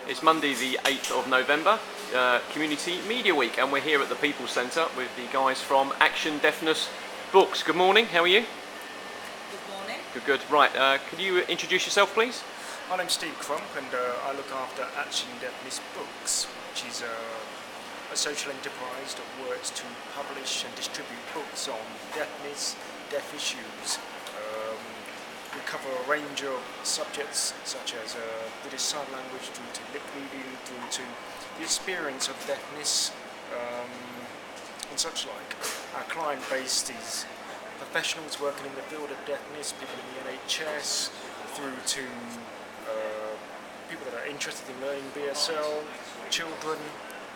It's Monday the 8th of November, Community Media Week, and we're here at the Peepul Centre with the guys from Action Deafness Books. Good morning, how are you? Good morning. Good. Right, could you introduce yourself, please? My name's Steve Crump, and I look after Action Deafness Books, which is a social enterprise that works to publish and distribute books on deafness, deaf issues. We cover a range of subjects such as British Sign Language, through to lip reading, through to the experience of deafness and such like. Our client base is professionals working in the field of deafness, people in the NHS, through to people that are interested in learning BSL, children,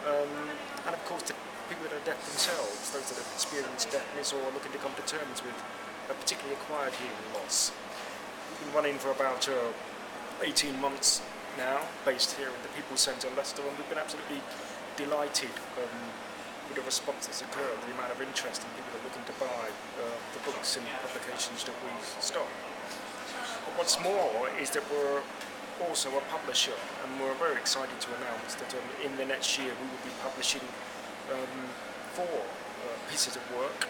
and of course the people that are deaf themselves, those that have experienced deafness or are looking to come to terms with a particularly acquired hearing loss. We've been running for about 18 months now, based here at the Peepul Centre, Leicester, and we've been absolutely delighted with the response that's occurred, the amount of interest in people that are looking to buy the books and publications that we stock. But what's more is that we're also a publisher, and we're very excited to announce that in the next year we will be publishing 4 pieces of work.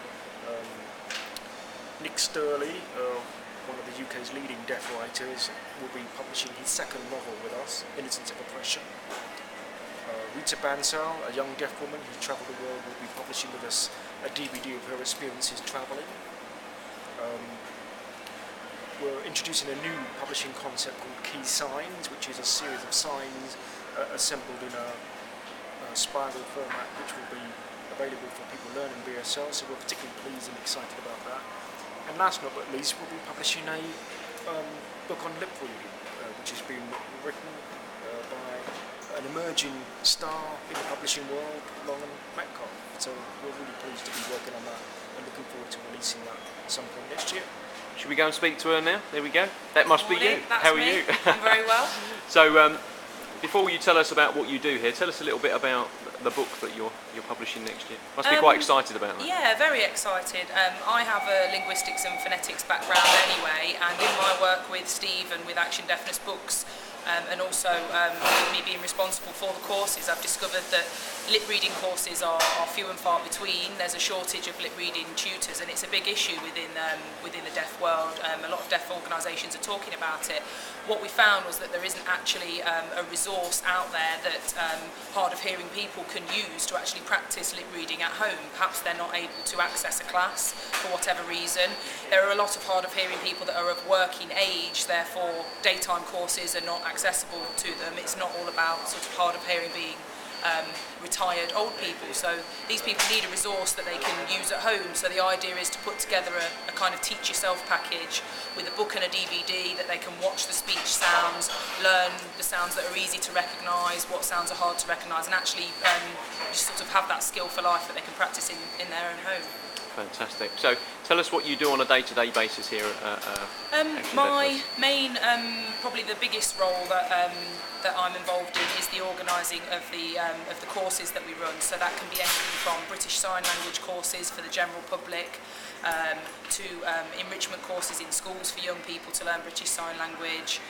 Nick Sturley, one of the UK's leading deaf writers, will be publishing his second novel with us, Innocence of Oppression. Rita Bansal, a young deaf woman who's travelled the world, will be publishing with us a DVD of her experiences travelling. We're introducing a new publishing concept called Key Signs, which is a series of signs assembled in a spiral format, which will be available for people learning BSL, so we're particularly pleased and excited about that. And last but not least, we'll be publishing a book on lip reading, which has been written by an emerging star in the publishing world, Lauren Metcalf. So we're really pleased to be working on that and looking forward to releasing that at some point next year. Should we go and speak to her now? There we go. That must be you. That's How are me. you? I'm very well. So, before you tell us about what you do here, tell us a little bit about the book that you're publishing next year. Must be quite excited about that. Yeah, very excited. I have a linguistics and phonetics background anyway, and in my work with Steve and with Action Deafness Books, and also me being responsible for the courses, I've discovered that lip reading courses are few and far between. There's a shortage of lip reading tutors, and it's a big issue within the deaf world. A lot of deaf organisations are talking about it. What we found was that there isn't actually a resource out there that hard of hearing people can use to actually practice lip reading at home. Perhaps they're not able to access a class for whatever reason. There are a lot of hard of hearing people that are of working age, therefore daytime courses are not accessible to them. It's not all about sort of hard of hearing being retired old people, so these people need a resource that they can use at home. So the idea is to put together a kind of teach yourself package with a book and a DVD that they can watch the speech sounds, learn the sounds that are easy to recognise, what sounds are hard to recognise, and actually just sort of have that skill for life that they can practice in their own home. Fantastic. So tell us what you do on a day-to-day basis here at my main, probably the biggest role that I'm involved in is the organising of the courses that we run. So that can be anything from British Sign Language courses for the general public, to enrichment courses in schools for young people to learn British Sign Language,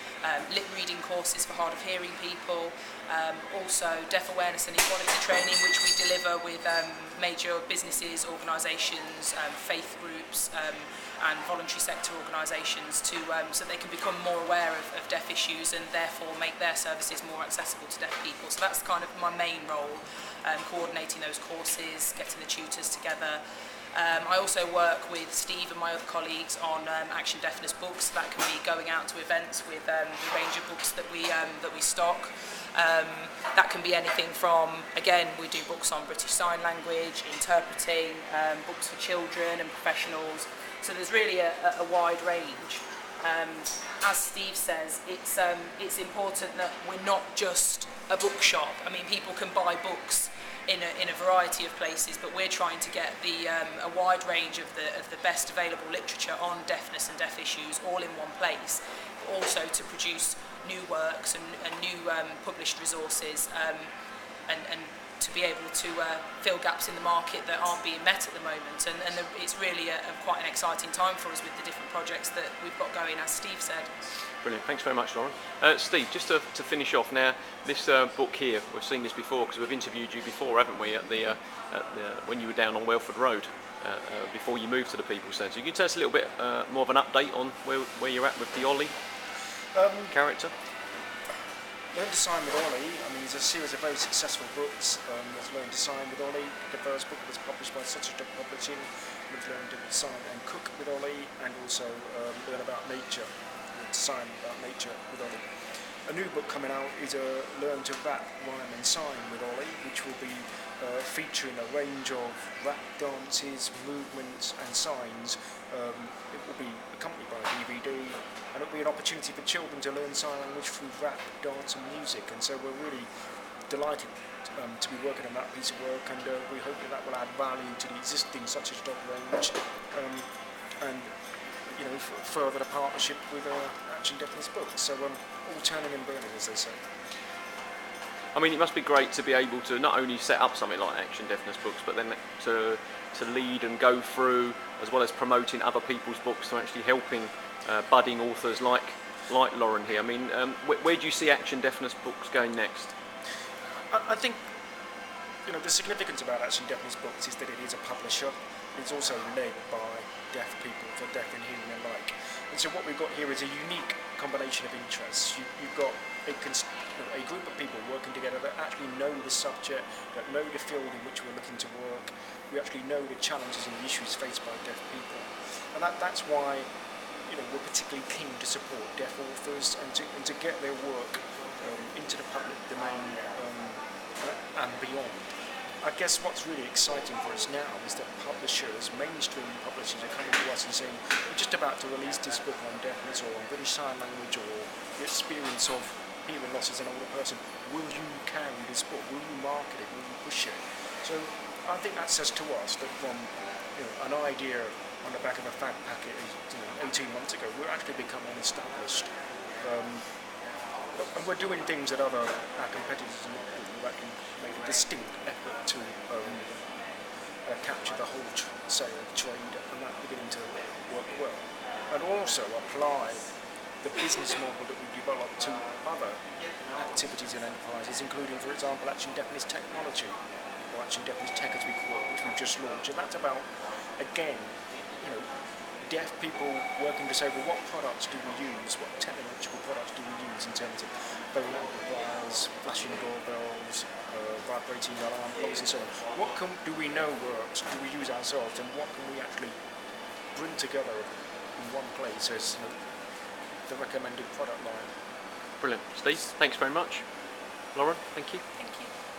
lip reading courses for hard of hearing people, also deaf awareness and equality training, which we deliver with major businesses, organisations, faith groups, and voluntary sector organisations so they can become more aware of deaf issues and therefore make their services more accessible to deaf people. So that's kind of my main role, coordinating those courses, getting the tutors together. I also work with Steve and my other colleagues on Action Deafness Books. That can be going out to events with the range of books that we stock. That can be anything from, again, we do books on British Sign Language, interpreting, books for children and professionals. So there's really a wide range. As Steve says, it's important that we're not just a bookshop. I mean, people can buy books in a variety of places, but we're trying to get a wide range of the best available literature on deafness and deaf issues all in one place, but also to produce new works and new published resources and to be able to fill gaps in the market that aren't being met at the moment, and it's really quite an exciting time for us with the different projects that we've got going, as Steve said. Brilliant, thanks very much, Lauren. Steve, just to finish off now, this book here, we've seen this before because we've interviewed you before, haven't we, at the when you were down on Welford Road before you moved to the Peepul Centre. You can tell us a little bit more of an update on where you're at with the Ollie character? Learn to Sign with Ollie, I mean, it's a series of very successful books. There's Learn to Sign with Ollie, the first book that was published by Such Publishing. We've learned to sign and cook with Ollie, and also learn about nature, to sign about nature with Ollie. A new book coming out is Learn to Rap, Rhyme and Sign with Ollie, which will be featuring a range of rap dances, movements and signs. It will be accompanied by a DVD, and it will be an opportunity for children to learn sign language through rap, dance and music. And so we're really delighted to be working on that piece of work, and we hope that will add value to the existing Such Dog range, and further the partnership with Action Deafness Books. So all turning and burning, as they say. I mean, it must be great to be able to not only set up something like Action Deafness Books, but then to lead and go through, as well as promoting other people's books, to actually helping budding authors like Lauren here. I mean, where do you see Action Deafness Books going next? I think the significance about Action Deafness Books is that it is a publisher. It's also led by deaf people, for deaf and hearing alike. And so what we've got here is a unique combination of interests. You've got a group of people working together that actually know the subject, that know the field in which we're looking to work. We actually know the challenges and the issues faced by deaf people. And that's why we're particularly keen to support deaf authors and to get their work into the public domain and beyond. I guess what's really exciting for us now is that publishers, mainstream publishers, are coming to us and saying, we're just about to release this book on deafness or on British Sign Language or the experience of hearing loss as an older person. Will you carry this book? Will you market it? Will you push it? So I think that says to us that from an idea on the back of a fag packet 18 months ago, we're actually becoming established. And we're doing things that our competitors are not doing. We've actually made a distinct effort to capture the whole trade, and that's beginning to work well. And also apply the business model that we've developed to other activities and enterprises, including, for example, Action Deafness Technology, or Action Deafness Tech as we call it, which we've just launched. And that's about, again, deaf people working to say, well, what products do we use? What technological products do we use in terms of phone amplifiers, flashing doorbells, vibrating alarm clocks and so on? What do we know works? Do we use ourselves? And what can we actually bring together in one place as the recommended product line? Brilliant. Steve, thanks very much. Lauren, thank you. Thank you.